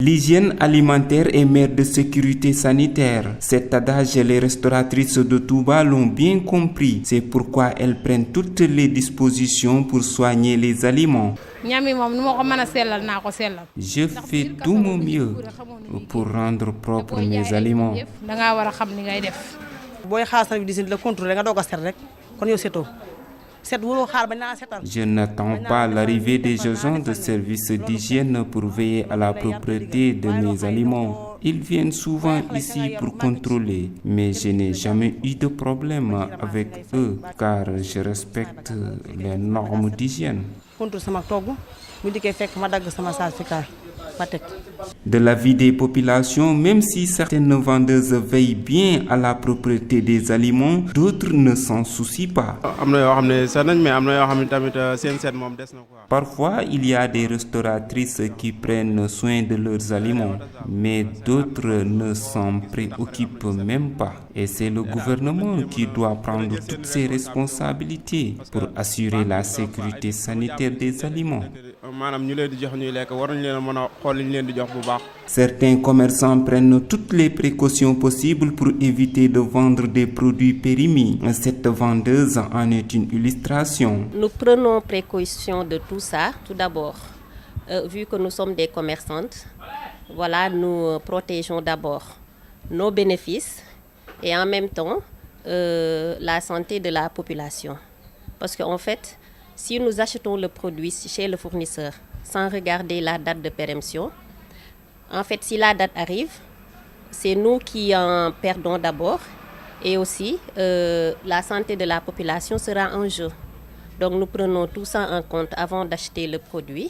L'hygiène alimentaire est mère de sécurité sanitaire. Cet adage, les restauratrices de Touba l'ont bien compris. C'est pourquoi elles prennent toutes les dispositions pour soigner les aliments. Je fais tout mon mieux pour rendre propres mes aliments. Je n'attends pas l'arrivée des agents de service d'hygiène pour veiller à la propreté de mes aliments. Ils viennent souvent ici pour contrôler, mais je n'ai jamais eu de problème avec eux car je respecte les normes d'hygiène. De l'avis des populations, même si certaines vendeuses veillent bien à la propreté des aliments, d'autres ne s'en soucient pas. Parfois, il y a des restauratrices qui prennent soin de leurs aliments, mais d'autres ne s'en préoccupent même pas. Et c'est le gouvernement qui doit prendre toutes ses responsabilités pour assurer la sécurité sanitaire des aliments. Certains commerçants prennent toutes les précautions possibles pour éviter de vendre des produits périmés. Cette vendeuse en est une illustration. Nous prenons précaution de tout ça. Tout d'abord, vu que nous sommes des commerçantes, voilà, nous protégeons d'abord nos bénéfices et en même temps la santé de la population. Parce qu'en fait, si nous achetons le produit chez le fournisseur sans regarder la date de péremption, en fait, si la date arrive, c'est nous qui en perdons d'abord et aussi la santé de la population sera en jeu. Donc nous prenons tout ça en compte avant d'acheter le produit.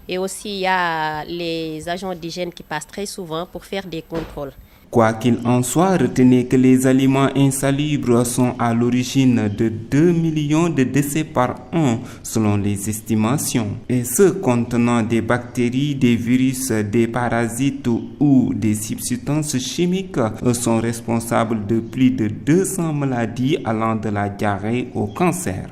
Et aussi, il y a les agents d'hygiène qui passent très souvent pour faire des contrôles. Quoi qu'il en soit, retenez que les aliments insalubres sont à l'origine de 2 millions de décès par an, selon les estimations. Et ceux contenant des bactéries, des virus, des parasites ou des substances chimiques sont responsables de plus de 200 maladies allant de la diarrhée au cancer.